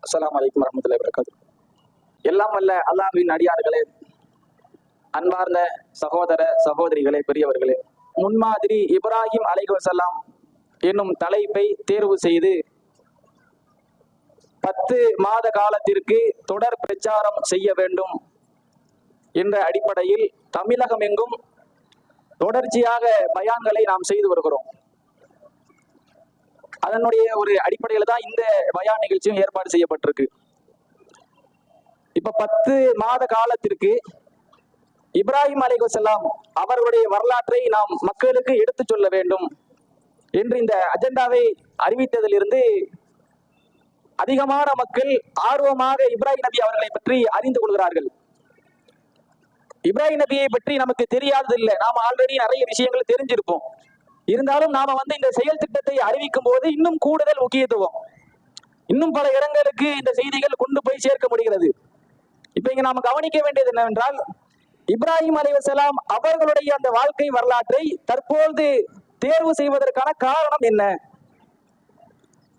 அஸ்ஸலாமு அலைக்கும் வரஹ்மத்துல்லாஹி வபரகாத்துஹு. எல்லாம் வல்ல அல்லாஹ்வின் அடியார்களே, அன்பார்ந்த சகோதர சகோதரிகளே, பெரியவர்களே, முன்மாதிரி இப்ராஹிம் அலைஹிஸ்ஸலாம் என்னும் தலைப்பை தேர்வு செய்து 10 மாத காலத்திற்கு தொடர் பிரச்சாரம் செய்ய வேண்டும் என்ற அடிப்படையில் தமிழகம் எங்கும் தொடர்ச்சியாக பயான்களை நாம் செய்து வருகிறோம். அதனுடைய ஒரு அடிப்படையில் தான் இந்த பயான் நிகழ்ச்சியும் ஏற்பாடு செய்யப்பட்டிருக்கு. இப்ப 10 மாத காலத்திற்கு இப்ராஹிம் அலைஹிஸ்ஸலாம் அவர்களுடைய வரலாற்றை நாம் மக்களுக்கு எடுத்து சொல்ல வேண்டும் என்று இந்த அஜெண்டாவை அறிவித்ததிலிருந்து அதிகமான மக்கள் ஆர்வமாக இப்ராஹிம் நபி அவர்களை பற்றி அறிந்து கொள்கிறார்கள். இப்ராஹிம் நபியை பற்றி நமக்கு தெரியாதது இல்லை. நாம ஆல்ரெடி நிறைய விஷயங்கள் தெரிஞ்சிருப்போம். இருந்தாலும் நாம இந்த செயல் திட்டத்தை அறிவிக்கும் போது இன்னும் கூடுதல் முக்கியத்துவம், இன்னும் பல இடங்களுக்கு இந்த செய்திகள் கொண்டு போய் சேர்க்க முடிகிறது. இப்ப இங்க நாம கவனிக்க வேண்டியது என்னவென்றால், இப்ராஹிம் அலைஹிஸ்ஸலாம் அவர்களுடைய அந்த வாழ்க்கை வரலாற்றை தற்போது தேர்வு செய்வதற்கான காரணம் என்ன?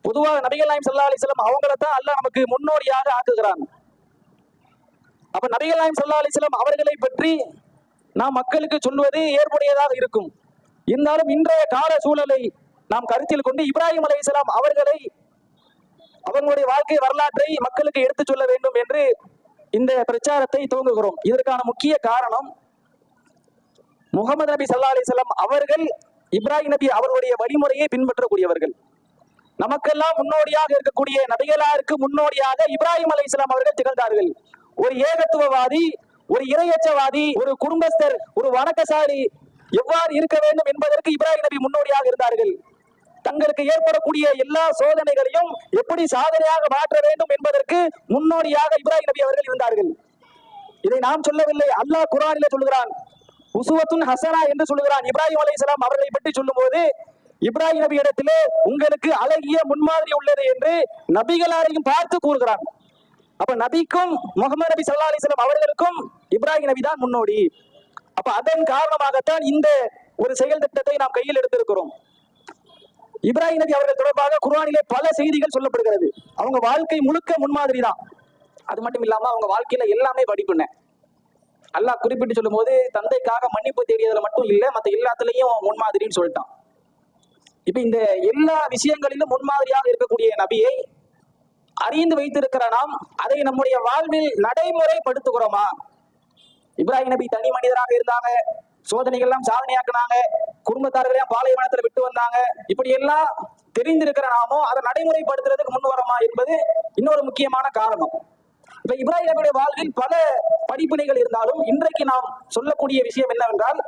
பொதுவாக நபிகள் நாயகம் ஸல்லல்லாஹு அலைஹி வஸல்லம் அவங்களை தான் அல்லாஹ் நமக்கு முன்னோடியாக ஆக்குகிறான். அப்ப நபிகள் நாயகம் ஸல்லல்லாஹு அலைஹி வஸல்லம் அவர்களை பற்றி நாம் மக்களுக்கு சொல்வது ஏற்புடையதாக இருக்கும். இருந்தாலும் இன்றைய கால சூழலை நாம் கருத்தில் கொண்டு இப்ராஹிம் அலைஹிஸ்ஸலாம் அவர்களை, அவர்களுடைய வாழ்க்கை வரலாற்றை மக்களுக்கு எடுத்து சொல்ல வேண்டும் என்று இந்த பிரச்சாரத்தை துவங்குகிறோம். இதற்கான முக்கிய காரணம், முகமது நபி ஸல்லல்லாஹு அலைஹி வஸல்லம் அவர்கள் இப்ராஹிம் நபி அவர்களுடைய வழிமுறையை பின்பற்றக்கூடியவர்கள். நமக்கெல்லாம் முன்னோடியாக இருக்கக்கூடிய நபிகளாருக்கு முன்னோடியாக இப்ராஹிம் அலைஹிஸ்ஸலாம் அவர்கள் திகழ்ந்தார்கள். ஒரு ஏகத்துவவாதி, ஒரு இறையச்சவாதி, ஒரு குடும்பஸ்தர், ஒரு வணக்கசாலி எவ்வாறு இருக்க வேண்டும் என்பதற்கு இப்ராஹிம் நபி முன்னோடியாக இருந்தார்கள். தங்களுக்கு ஏற்படக்கூடிய எல்லா சோதனைகளையும் எப்படி சாதனையாக மாற்ற வேண்டும் என்பதற்கு முன்னோடியாக இப்ராஹிம் நபி அவர்கள் இருந்தார்கள். இதை நாம் சொல்லவில்லை, அல்லாஹ் குர்ஆனிலே சொல்கிறான். உஸ்வத்துன் ஹஸனா என்று சொல்கிறான். இப்ராஹிம் அலைஹிஸ்ஸலாம் அவர்களை பற்றி சொல்லும் போது, இப்ராஹிம் நபி இடத்திலே உங்களுக்கு அழகிய முன்மாதிரி உள்ளது என்று நபிகளாரையும் பார்த்து கூறுகிறான். அப்ப நபிக்கும் முகமது நபி ஸல்லல்லாஹு அலைஹி வஸல்லம் அவர்களுக்கும் இப்ராஹிம் நபி தான் முன்னோடி. அப்ப அதன் காரணமாகத்தான் இந்த ஒரு செயல் திட்டத்தை நாம் கையில் எடுத்திருக்கிறோம். இப்ராஹிம் நபி அவர்கள் தொடர்பாக குர்ஆனிலே பல செய்திகள் சொல்லப்படுகிறது. அவங்க வாழ்க்கை முழுக்க முன்மாதிரி தான். அது மட்டும் இல்லாம அவங்க வாழ்க்கையில எல்லாமே படிப்புன. அல்லாஹ் குறிப்பிட்டு சொல்லும் போது, தந்தைக்காக மன்னிப்பு தேடியதுல மட்டும் இல்ல, மத்த எல்லாத்துலயும் முன்மாதிரின்னு சொல்லிட்டான். இப்ப இந்த எல்லா விஷயங்களிலும் முன்மாதிரியாக இருக்கக்கூடிய நபியை அறிந்து வைத்திருக்கிற நாம் அதை நம்முடைய வாழ்வில் நடைமுறைப்படுத்துகிறோமா? இப்ராஹிம் நபி தனி மனிதராக இருந்தாங்க, சோதனைகள் எல்லாம் சாதனையாக்குனாங்க, குடும்பத்தார்களையும் பாலைவனத்துல விட்டு வந்தாங்க. இப்படி எல்லாம் தெரிந்திருக்கிற நாமோ அதை நடைமுறைப்படுத்துறதுக்கு முன் வரோமா என்பது இன்னொரு முக்கியமான காரணம். இப்ப இப்ராஹிம் நபியுடைய வாழ்வில் பல படிப்பினைகள் இருந்தாலும் இன்றைக்கு நாம் சொல்லக்கூடிய விஷயம் என்னவென்றால்,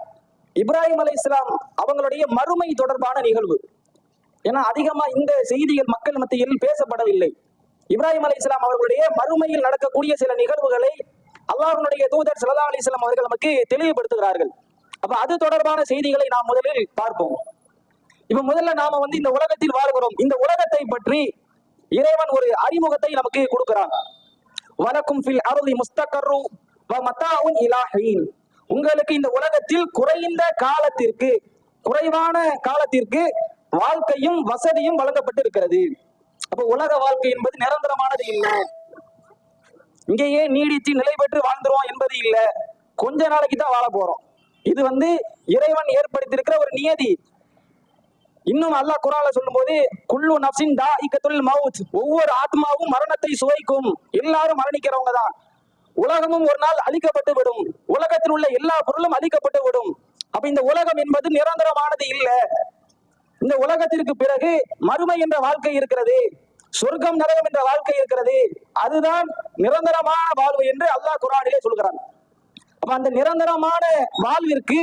இப்ராஹிம் அலைஹிஸ்ஸலாம் அவங்களுடைய மறுமை தொடர்பான நிகழ்வு. ஏன்னா அதிகமா இந்த செய்திகள் மக்கள் மத்தியில் பேசப்படவில்லை. இப்ராஹிம் அலைஹிஸ்ஸலாம் அவர்களுடைய மறுமையில் நடக்கக்கூடிய சில நிகழ்வுகளை அல்லாஹ்வுடைய தூதர் ஸல்லல்லாஹு அலைஹி வஸல்லம் அவர்கள் நமக்கு தெளிவுபடுத்துகிறார்கள். அப்ப அது தொடர்பான செய்திகளை நாம் முதலில் பார்ப்போம். இப்ப முதல்ல நாம இந்த உலகத்தில் வாழ்கிறோம். இந்த உலகத்தை பற்றி இறைவன் ஒரு அறிமுகத்தை நமக்கு கொடுக்கிறான். வலக்கும் ஃபில் அர்தி முஸ்தகர்ரு வ மதாஉன் இலா ஹீன். உங்களுக்கு இந்த உலகத்தில் குறைந்த காலத்திற்கு, குறைவான காலத்திற்கு வாழ்க்கையும் வசதியும் வழங்கப்பட்டு இருக்கிறது. அப்ப உலக வாழ்க்கை என்பது நிரந்தரமானது இல்லை. இங்கேயே நீடித்து நிலை பெற்று வாழ்ந்துரும் என்பது இல்லை. கொஞ்ச நாளைக்கு தான் வாழ போறோம். இது இறைவன் ஏற்படுத்தியிருக்கிற ஒரு நியதி. இன்னும் அல்லாஹ் குர்ஆன்ல சொல்லும் போது, குல்லு நஃப்ஸின் தாஇகத்துல் மவுத், ஒவ்வொரு ஆத்மாவும் மரணத்தை சுவைக்கும். எல்லாரும் மரணிக்கிறவங்க தான். உலகமும் ஒரு நாள் அழிக்கப்பட்டு விடும். உலகத்தில் உள்ள எல்லா பொருளும் அழிக்கப்பட்டு விடும். அப்ப இந்த உலகம் என்பது நிரந்தரமானது இல்லை. இந்த உலகத்திற்கு பிறகு மறுமை என்ற வாழ்க்கை இருக்கிறது, சொர்க்கம் நரகம் என்ற வாழ்க்கை இருக்கிறது. அதுதான் நிரந்தரமான வாழ்வு என்று அல்லாஹ் குர்ஆனிலே சொல்கிறான். அப்ப அந்த நிரந்தரமான வாழ்விற்கு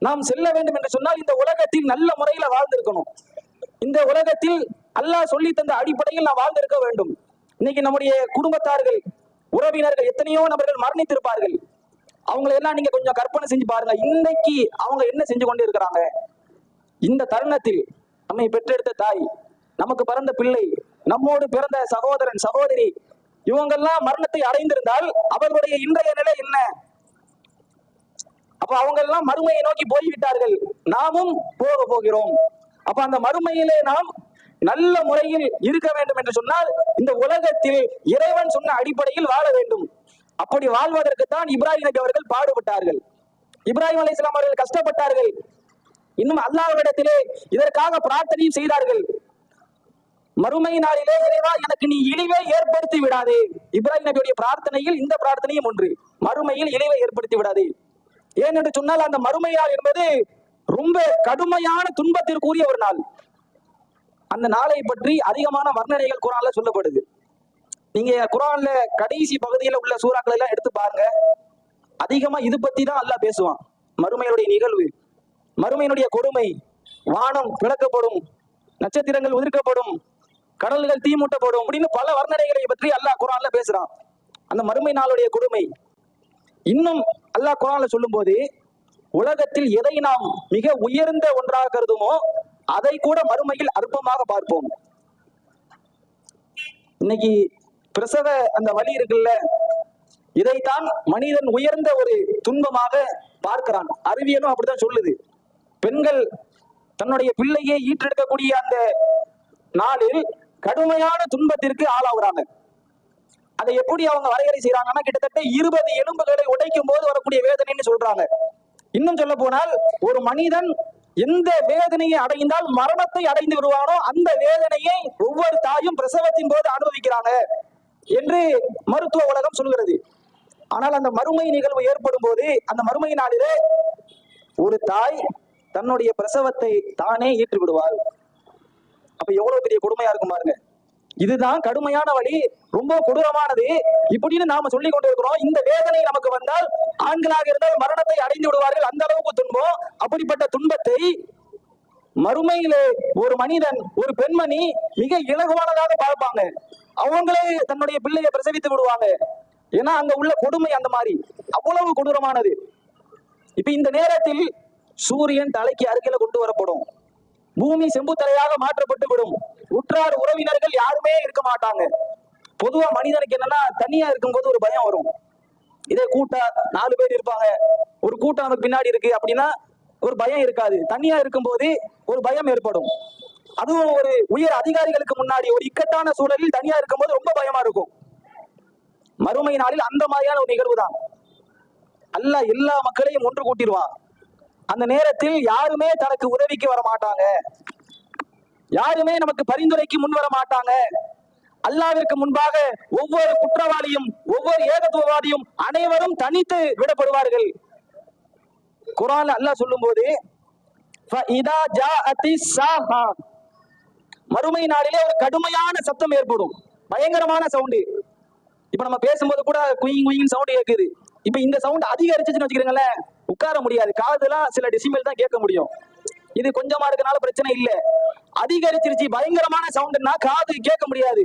நாம் செல்ல வேண்டும் என்று சொன்னால் இந்த உலகத்தில் நல்ல முறையில வாழ்ந்திருக்கணும். இந்த உலகத்தில் அல்லாஹ் சொல்லி தந்த அடிப்படையில் நாம் வாழ்ந்திருக்க வேண்டும். இன்னைக்கு நம்முடைய குடும்பத்தார்கள், உறவினர்கள் எத்தனையோ நபர்கள் மரணித்திருப்பார்கள். அவங்களை எல்லாம் நீங்க கொஞ்சம் கற்பனை செஞ்சு பாருங்க. இன்னைக்கு அவங்க என்ன செஞ்சு கொண்டு இருக்கிறாங்க? இந்த தருணத்தில் நம்மை பெற்றெடுத்த தாய், நமக்கு பிறந்த பிள்ளை, நம்மோடு பிறந்த சகோதரன் சகோதரி, இவங்கெல்லாம் மரணத்தை அடைந்திருந்தால் அவர்களுடைய இன்றைய நிலை என்ன? அப்ப அவங்க எல்லாம் மறுமையை நோக்கி போய்விட்டார்கள், நாமும் போக போகிறோம். அப்ப அந்த மறுமையிலே நாம் நல்ல முறையில் இருக்க வேண்டும் என்று சொன்னால் இந்த உலகத்தில் இறைவன் சொன்ன அடிப்படையில் வாழ வேண்டும். அப்படி வாழ்வதற்கு தான் இப்ராஹிம் நபி அவர்கள் பாடுபட்டார்கள். இப்ராஹிம் அலைஹிஸ்ஸலாம் அவர்கள் கஷ்டப்பட்டார்கள். இன்னும் அல்லாஹ்விடத்திலே இதற்காக பிரார்த்தனையும் செய்தார்கள். மறுமை நாளிலே இறைவா எனக்கு நீ இழிவை ஏற்படுத்தி விடாதே. இப்ராஹிம் நபியுடைய பிரார்த்தனையில் இந்த பிரார்த்தனையும் ஒன்று, மறுமையில் இழிவை ஏற்படுத்தி விடாதே. ஏன் என்று சொன்னால் அந்த மறுமை நாள் என்பது ரொம்ப கடுமையான துன்பத்திற்குரிய ஒரு நாள். அந்த நாளை பற்றி அதிகமான வர்ணனைகள் குர்ஆன்ல சொல்லப்படுது. நீங்க குர்ஆன்ல கடைசி பகுதியில் உள்ள சூறாக்களை எல்லாம் எடுத்து பாருங்க, அதிகமா இது பத்தி தான் அல்லாஹ் பேசுவான். மறுமையுடைய நிகழ்வு, மறுமையினுடைய கொடுமை, வானம் பிளக்கப்படும், நட்சத்திரங்கள் உதிர்க்கப்படும், கடல்கள் தீமூட்டப்படும் அப்படின்னு பல வர்ணனைகளை பற்றி அல்லாஹ் குர்ஆன்ல பேசுறான். அந்த மறுமை நாளுடைய கொடுமை இன்னும் அல்லாஹ் குர்ஆன்ல சொல்லும் போது, உலகத்தில் எதை நாம் மிக உயர்ந்த ஒன்றாக கருதுமோ அதை கூட மறுமையில் அற்பமாக பார்ப்போம். இன்னைக்கு பிரசவ அந்த வலி இருக்குல்ல, இதைத்தான் மனிதன் உயர்ந்த ஒரு துன்பமாக பார்க்கிறான். அறிவியலும் அப்படித்தான் சொல்லுது. பெண்கள் தன்னுடைய பிள்ளையை ஈற்றெடுக்கக்கூடிய அந்த நாளில் கடுமையான துன்பத்திற்கு ஆளாகிறாங்க. அதை எப்படி அவங்க வரையறை செய்யறாங்கன்னா, கிட்டத்தட்ட 20 எலும்புகளை உடைக்கும் போது வரக்கூடிய வேதனைன்னு சொல்றாங்க. இன்னும் சொல்ல போனால், ஒரு மனிதன் எந்த வேதனையை அடைந்தால் மரணத்தை அடைந்து விடுவானோ அந்த வேதனையை ஒவ்வொரு தாயும் பிரசவத்தின் போது அனுபவிக்கிறாங்க என்று மருத்துவ உலகம் சொல்கிறது. ஆனால் அந்த மறுமை நிகழ்வு ஏற்படும் போது, அந்த மறுமை நாளிலே ஒரு தாய் தன்னுடைய பிரசவத்தை தானே ஏற்று விடுவாள். அப்ப எவ்வளவு பெரிய கொடுமையா இருக்கும் பாருங்க. இதுதான் கடுமையான வழி, ரொம்ப கொடூரமானது இப்படின்னு நாம சொல்லிக் கொண்டு இருக்கிறோம். இந்த வேதனை நமக்கு வந்தால் ஆண்களாக இருந்தால் மரணத்தை அடைந்து விடுவார்கள், அந்த அளவுக்கு துன்பம். அப்படிப்பட்ட துன்பத்தை மறுமையிலே ஒரு மனிதன், ஒரு பெண்மணி மிக இலகுவானதாக பார்ப்பாங்க. அவங்களே தன்னுடைய பிள்ளையை பிரசவித்து விடுவாங்க. ஏன்னா அங்க உள்ள கொடுமை அந்த மாதிரி அவ்வளவு கொடூரமானது. இப்ப இந்த நேரத்தில் சூரியன் தலைக்கு அருகில கொண்டு வரப்படும், பூமி செம்பு தலையாக மாற்றப்பட்டு விடும், உற்றார் உறவினர்கள் யாருமே இருக்க மாட்டாங்க. பொதுவா மனிதனுக்கு என்னன்னா, தனியா இருக்கும்போது ஒரு பயம் வரும். இதே கூட்டா 4 பேர் இருப்பாங்க, ஒரு கூட்டம் நமக்கு பின்னாடி இருக்கு அப்படின்னா ஒரு பயம் இருக்காது. தனியா இருக்கும்போது ஒரு பயம் ஏற்படும். அதுவும் ஒரு உயர் அதிகாரிகளுக்கு முன்னாடி ஒரு இக்கட்டான சூழலில் தனியா இருக்கும்போது ரொம்ப பயமா இருக்கும். மறுமை நாளில் அந்த மாதிரியான ஒரு நிகழ்வு தான். அல்லாஹ் எல்லா மக்களையும் ஒன்று கூட்டிடுவான். அந்த நேரத்தில் யாருமே தனக்கு உதவிக்கு வர மாட்டாங்க, யாருமே நமக்கு பரிந்துரைக்கு முன் வர மாட்டாங்க. அல்லாஹ்விற்கு முன்பாக ஒவ்வொரு குற்றவாளியும், ஒவ்வொரு ஏகத்துவவாதியும் அனைவரும் தனித்து விடப்படுவார்கள். குர்ஆன்ல அல்லாஹ் சொல்லும் போது, மறுமை நாளிலே ஒரு கடுமையான சத்தம் ஏற்படும், பயங்கரமான சவுண்டு. இப்ப நம்ம பேசும்போது கூட குயிங் குயிங் சவுண்ட் கேக்குது. இப்ப இந்த சவுண்ட் அதிகரிச்சுன்னு வச்சுக்கிறீங்களேன், உட்கார முடியாது, காதுலாம் சில டெசிமல் தான் கேட்க முடியும். இது கொஞ்சமா இருக்கனால பிரச்சனை இல்ல, அதிகரிச்சிருச்சு பயங்கரமான சவுண்ட்னா காது கேட்க முடியாது.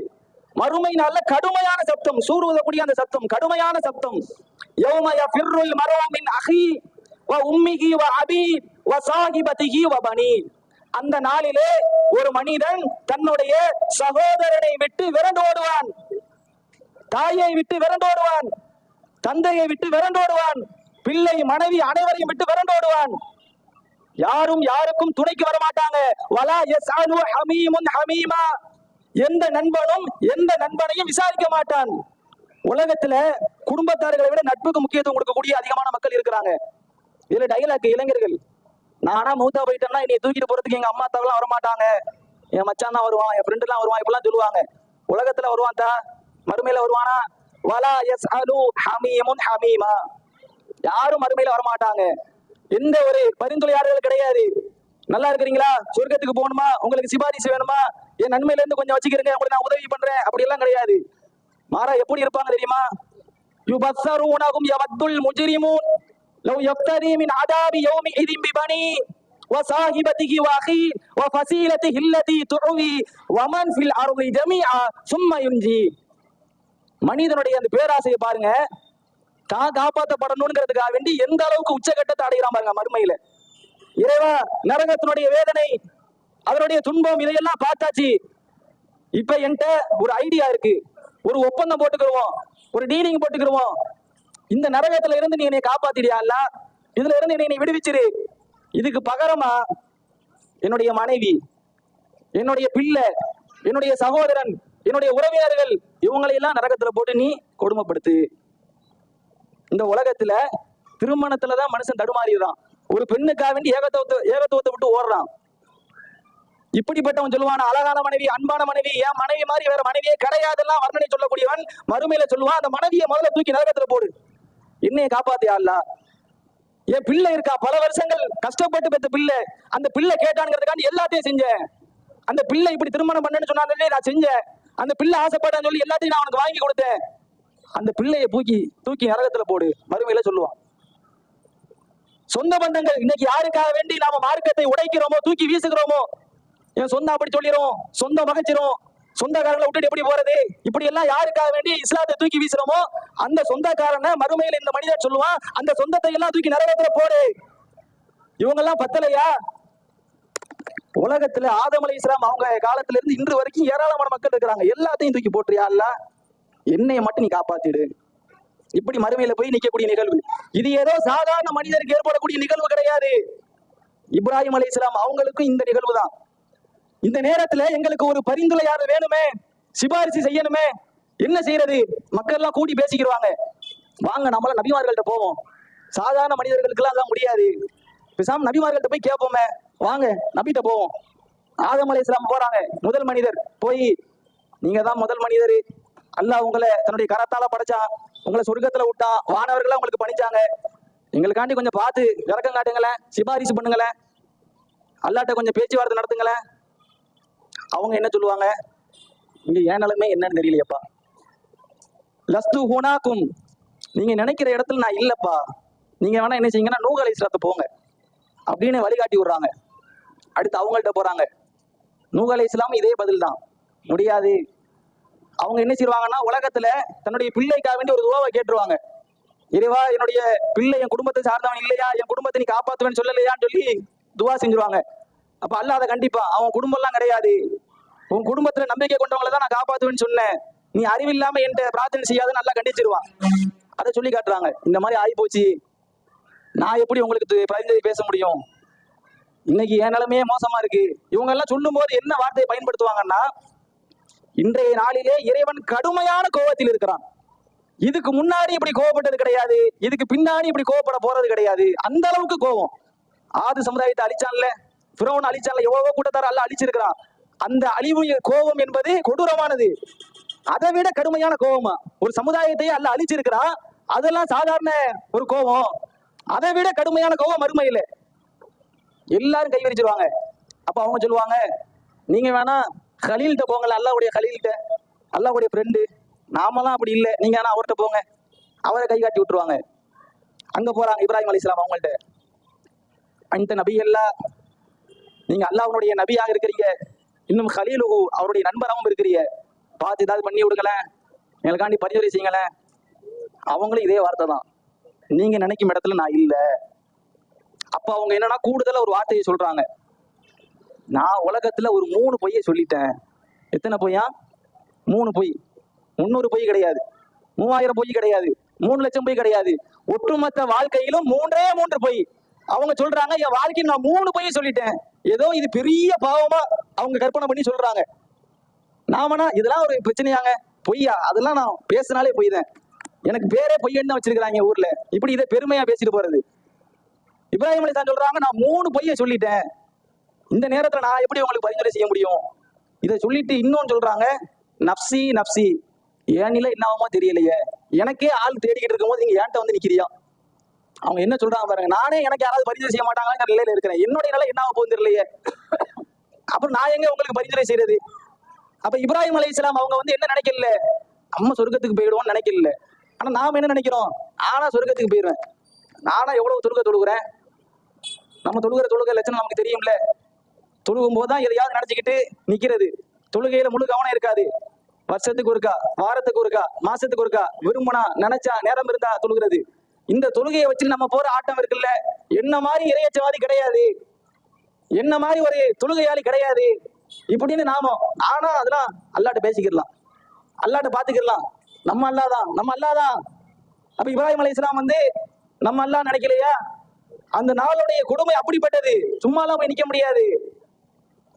மறுமை நாள்ல கடுமையான சத்தம், சூர் ஊதக்கூடிய அந்த சத்தம், கடுமையான சத்தம். யௌம யஃபிர்ருல் மர்உ மின் அஹி வ உம்மிஹி வ அபி வ ஸாஹிபதிஹி வ பனி. அந்த நாளிலே ஒரு மனிதன் தன்னுடைய சகோதரனை விட்டு விரண்டோடுவான், தாயை விட்டு விரண்டோடுவான், தந்தையை விட்டு விரண்டோடுவான், பிள்ளை மனைவி அனைவரையும் விட்டு விரண்டோடுவான். யாரும் யாருக்கும் துணைக்கு வர மாட்டாங்க. வலா யஸ்அலு ஹமீமுன் ஹமீமா. எந்த நண்பனும் எந்த நண்பனையும் விசாரிக்க மாட்டான். உலகத்துல குடும்பத்தார்களை விட நட்புக்கு முக்கியத்துவம் கொடுக்கக்கூடிய அதிகமான மக்கள் இருக்கிறாங்க. இதுல டைலாக் இளைஞர்கள், நானா மூத்தா போயிட்டேன்னா என்னை தூக்கிட்டு போறதுக்கு எங்க அம்மா அத்தாவெல்லாம் வரமாட்டாங்க, என் மச்சான் தான் வருவான், என் ஃப்ரெண்டு எல்லாம் வருவான், இப்பெல்லாம் சொல்லுவாங்க. உலகத்துல வருவான் தா, மறுமையில வருவானா? வலா யஸ்அலு ஹமீமுன் ஹமீமா. யாரும் மறுமையில வரமாட்டாங்க. எந்த ஒரு பரிந்துரையாளர்கள் கிடையாது. நல்லா இருக்கிறீங்களா, சொர்க்கத்துக்கு போகணுமா, உங்களுக்கு சிபாரிசு வேணுமா, என் நன்மையில இருந்து கொஞ்சம் வச்சுக்கிறீங்க, உங்களுக்கு நான் உதவி பண்றேன், அப்படி எல்லாம் கிடையாது. மாறா எப்படி இருப்பாங்க தெரியுமா? யுபஸ்ஸரூனஹும் யவத்துல் முஜ்ரிமூன் லவ் யஃப்தரி மின் அதாபி யௌமிஇதின் பிபனி வ ஸாஹிபதிஹி வ அஹி வ ஃபஸீலதிஹி அல்லதி துஉவி வ மன் ஃபில் அர்தி ஜமீஆ சும்ம யுன்ஜி. மனிதனுடைய அந்த பேராசையை பாருங்க, தான் காப்பாற்றப்படணும்ங்கிறதுக்காக வேண்டி எந்த அளவுக்கு உச்சகட்டத்தை அடைகிறான் பாருங்க மறுமையில. இறைவா, நரகத்தினுடைய வேதனை, அதனுடைய துன்பம், இதையெல்லாம் பார்த்தாச்சு. இப்ப என்கிட்ட ஒரு ஐடியா இருக்கு, ஒரு ஒப்பந்தம் போட்டுக்கிடுவோம், ஒரு டீலிங் போட்டுக்கிடுவோம். இந்த நரகத்துல இருந்து நீ என்னை காப்பாத்திடியா அல்ல, இதுல இருந்து என்னை விடுவிச்சிரு. இதுக்கு பகரமா என்னுடைய மனைவி, என்னுடைய பிள்ளை, என்னுடைய சகோதரன், என்னுடைய உறவினர்கள், இவங்களையெல்லாம் நரகத்துல போட்டு நீ கொடுமைப்படுத்து. இந்த உலகத்துல திருமணத்துலதான் மனுஷன் தடுமாறிடுறான். ஒரு பெண்ணுக்காக வேண்டி ஏகத்துவத்தை விட்டு ஓடுறான். இப்படிப்பட்டவன் சொல்லுவான், அழகான மனைவி, அன்பான மனைவி, என் மனைவி மாதிரி வேற மனைவியே கிடையாதுலாம் வர்ணனை சொல்லக்கூடியவன் மறுமையில சொல்லுவான், அந்த மனைவியை முதல்ல தூக்கி நரகத்துல போடு, என்னைய காப்பாத்தியா அல்ல. என் பிள்ளை இருக்கா, பல வருஷங்கள் கஷ்டப்பட்டு பெற்ற பிள்ளை, அந்த பிள்ளை கேட்டானுங்கிறதுக்காண்டி எல்லாத்தையும் செஞ்சேன். அந்த பிள்ளை இப்படி திருமணம் பண்ணேன்னு சொன்னாலே நான் செஞ்சேன். அந்த பிள்ளை ஆசைப்பட்டான்னு சொல்லி எல்லாத்தையும் நான் அவனுக்கு வாங்கி கொடுத்தேன். அந்த பிள்ளையை தூக்கி நரகத்துல போடு, மறுமையில சொல்லுவான். சொந்த பந்தங்கள் இன்னைக்கு யாருக்காக வேண்டி நாம மார்க்கத்தை உடைக்கிறோமோ, தூக்கி வீசுகிறோமோ, என் சொந்தம் அப்படி சொல்லிடும், சொந்தம் மகச்சிரும், சொந்தக்காரங்களை விட்டுட்டு எப்படி போறது, இப்படி எல்லாம் யாருக்காக வேண்டி இஸ்லாத்தை தூக்கி வீசுறோமோ அந்த சொந்தக்காரனை மறுமையில இந்த மனிதர் சொல்லுவான், அந்த சொந்தத்தை எல்லாம் தூக்கி நரகத்துல போடு. இவங்க எல்லாம் பத்தலையா? உலகத்துல ஆதம் அலைஹிஸ்ஸலாம் அவங்க காலத்துல இருந்து இன்று வரைக்கும் ஏராளமான மக்கள் இருக்கிறாங்க. எல்லாத்தையும் தூக்கி போட்டுறியா அல்லாஹ், என்னைய மட்டும் நீ காப்பாத்திடு. இப்படி மறுமையில போய் நிக்கக்கூடிய நிகழ்வு இது ஏதோ சாதாரண மனிதருக்கு ஏற்படக்கூடிய நிகழ்வு கிடையாது. இப்ராஹிம் அலைஹிஸ்ஸலாம் அவங்களுக்கும் இந்த நிகழ்வு தான். இந்த நேரத்துல எங்களுக்கு ஒரு பரிந்துரையாளர் வேணுமே, சிபாரிசு செய்யணுமே, என்ன செய்யறது? மக்கள் எல்லாம் கூடி பேசிக்கிடுவாங்க, வாங்க நம்மள நபிமார்கள்ட்ட போவோம். சாதாரண மனிதர்களுக்கு எல்லாம் அதான் முடியாது, பேசாம நபிமார்கள்ட்ட போய் கேட்போமே, வாங்க நபிட்ட போவோம். ஆதம் அலைஹிஸ்ஸலாம் போறாங்க, முதல் மனிதர் போய், நீங்க தான் முதல் மனிதர், அல்லாஹ் உங்களை தன்னுடைய கரத்தால படைச்சான், உங்களை சொர்க்கத்துல விட்டான், வானவர்களா உங்களுக்கு பணிச்சாங்க, எங்களுக்காண்டி கொஞ்சம் பார்த்து இறக்கம் காட்டுங்களேன், சிபாரிசு பண்ணுங்களேன், அல்லாட்ட கொஞ்சம் பேச்சுவார்த்தை நடத்துங்களேன். அவங்க என்ன சொல்லுவாங்க, இங்க ஏன் நிலைமை என்னன்னு தெரியலையப்பா, லஸ்து ஹுனாக்கும், நீங்க நினைக்கிற இடத்துல நான் இல்லப்பா, நீங்க வேணா என்ன செய்யுங்கன்னா நூஹ் அலைஹிஸ்ஸலாத்தை போங்க அப்படின்னு வழிகாட்டி விடுறாங்க. அடுத்து அவங்கள்ட்ட போறாங்க, நூஹ் அலைஹிஸ்ஸலாம் இதே பதில் தான், முடியாது. அவங்க என்ன செய்வாங்கன்னா உலகத்துல தன்னுடைய பிள்ளைக்காக வேண்டி ஒரு துவாவை கேட்டுருவாங்க, இறைவா என்னுடைய பிள்ளை என் குடும்பத்தை சார்ந்தவன் இல்லையா, என் குடும்பத்தை நீ காப்பாத்துவேன்னு சொல்லலையான்னு சொல்லி துவா செஞ்சிருவாங்க. அப்ப அல்லாஹ் அதை கண்டிப்பா, அவன் குடும்பம் எல்லாம் கிடையாது, உன் குடும்பத்துல நம்பிக்கை கொண்டவங்களை தான் நான் காப்பாத்துவேன்னு சொன்னேன், நீ அறிவில்லாம என்கிட்ட பிரார்த்தனை செய்யாதுன்னு நல்லா கண்டிச்சிருவான். அதை சொல்லி காட்டுறாங்க, இந்த மாதிரி ஆகி போச்சு, நான் எப்படி உங்களுக்கு பரிந்துரை பேச முடியும், இன்னைக்கு என் நிலைமையே மோசமா இருக்கு. இவங்க எல்லாம் சொல்லும் போது என்ன வார்த்தையை பயன்படுத்துவாங்கன்னா, இன்றைய நாளிலே இறைவன் கடுமையான கோபத்தில் இருக்கிறான், இதுக்கு முன்னாடி இப்படி கோவப்பட்டது கிடையாது, இதுக்கு பின்னாடி இப்படி கோவப்பட போறது கிடையாது, அந்த அளவுக்கு கோபம். ஆது சமுதாயத்தை அழிச்சான்ல, ஃபிரௌன் அழிச்சான்ல, எவ்வளவோ கூட்டத்தார அல்லாஹ் அழிச்சிருக்கிறான். அந்த அழிவு கோபம் என்பது கொடூரமானது, அதை விட கடுமையான கோபமா ஒரு சமுதாயத்தையே அல்லாஹ் அழிச்சிருக்கிறான், அதெல்லாம் சாதாரண ஒரு கோபம், அதை விட கடுமையான கோபம் மறுமையில. எல்லாரும் கை விரிச்சிருவாங்க. அப்ப அவங்க சொல்லுவாங்க, நீங்க வேணா கலீல்கிட்ட போங்கல, அல்லாஹ்வுடைய கலீல்கிட்ட, அல்லாஹ்வுடைய ஃப்ரெண்டு, நாமெல்லாம் அப்படி இல்லை, நீங்க வேணா அவர்கிட்ட போங்க, அவரை கை காட்டி விட்டுருவாங்க. அங்க போறாங்க இப்ராஹிம் அலைஹிஸ்ஸலாம் அவங்கள்ட்ட, அந்த நபி எல்லாம் நீங்க அல்லாஹ்வுடைய நபியாக இருக்கிறீங்க, இன்னும் கலீலு அவருடைய நண்பராகவும் இருக்கிறீங்க, பார்த்து ஏதாவது பண்ணி விடுங்களேன், எங்களுக்காண்டி பரிந்துரை செய்யுங்களேன். அவங்களும் இதே வார்த்தை தான், நீங்க நினைக்கும் இடத்துல நான் இல்லை. அப்ப அவங்க என்னன்னா கூடுதலா ஒரு வார்த்தையை சொல்றாங்க, நான் உலகத்துல ஒரு 3 பொய்யை சொல்லிட்டேன். எத்தனை பொய்யா? 3 பொய். 300 பொய் கிடையாது, 3000 பொய் கிடையாது, 3 லட்சம் பொய் கிடையாது, ஒட்டுமொத்த வாழ்க்கையிலும் 3 பொய். அவங்க சொல்றாங்க, என் வாழ்க்கையில் நான் 3 பொய்யை சொல்லிட்டேன். ஏதோ இது பெரிய பாவமா அவங்க கற்பனை பண்ணி சொல்றாங்க. நாமனா இதெல்லாம் ஒரு பிரச்சனையாங்க, பொய்யா, அதெல்லாம் நான் பேசினாலே பொய் தான், எனக்கு பேரே பொய்யன்னு தான் வச்சிருக்கிறாங்க ஊர்ல, இப்படி இதை பெருமையா பேசிட்டு போறது. இப்ராஹிம் அலைஹிஸ்ஸலாம் சொல்றாங்க, நான் 3 பொய்யை சொல்லிட்டேன், இந்த நேரத்துல நான் எப்படி உங்களுக்கு பரிந்துரை செய்ய முடியும்? இதை சொல்லிட்டு இன்னொன்னு சொல்றாங்க, நப்சி நப்சி, என் நிலை என்னவோ தெரியலையே, எனக்கே ஆள் தேடிக்கிட்டு இருக்கும் போது நீங்க ஏன்ட்ட வந்து நிக்கிறியா? அவங்க என்ன சொல்றாங்க பாருங்க, நானே எனக்கு யாராவது பரிந்துரை செய்ய மாட்டாங்களாங்கிற நிலையில இருக்கிறேன், என்னுடைய நிலை என்ன போகுது தெரியலையே, அப்புறம் நான் எங்க உங்களுக்கு பரிந்துரை செய்யறது? அப்ப இப்ராஹிம் அலைஹிஸ்ஸலாம் அவங்க வந்து என்ன நினைக்கல, நம்ம சொர்க்கத்துக்கு போயிடுவோம்னு நினைக்கல. ஆனா நாம என்ன நினைக்கிறோம், ஆனா சொர்க்கத்துக்கு போயிடுவேன், நானா எவ்வளவு தொழுகை தொழுகிறேன், நம்ம தொழுகிற லட்சணம் நமக்கு தெரியும்ல, தொழுகும் போதுதான் எதையாவது நினைச்சுக்கிட்டு நிக்கிறது, தொழுகையில முழு கவனம் இருக்காது, வருஷத்துக்கு ஒருக்கா, வாரத்துக்கு ஒருக்கா, மாசத்துக்கு ஒருக்கா, விரும்பினா நினைச்சா நேரம் இருந்தா தொழுகிறது. இந்த தொழுகையை வச்சு நம்ம போற ஆட்டம் இருக்குல்ல, என்ன மாதிரி இறையச்சவாதி கிடையாது, என்ன மாதிரி ஒரு தொழுகையாளி கிடையாது இப்படின்னு நாம, ஆனா அதெல்லாம் அல்லாட்ட பேசிக்கிடலாம், அல்லாட்ட பாத்துக்கிடலாம், நம்ம அல்லாதான். அப்ப இப்ராஹிம் அலைஹிஸ்ஸலாம் வந்து நம்ம அல்லாஹ் நினைக்கலையா? அந்த நாளுடைய கொடுமை அப்படிப்பட்டது, சும்மாலாம் போய் நிக்க முடியாது.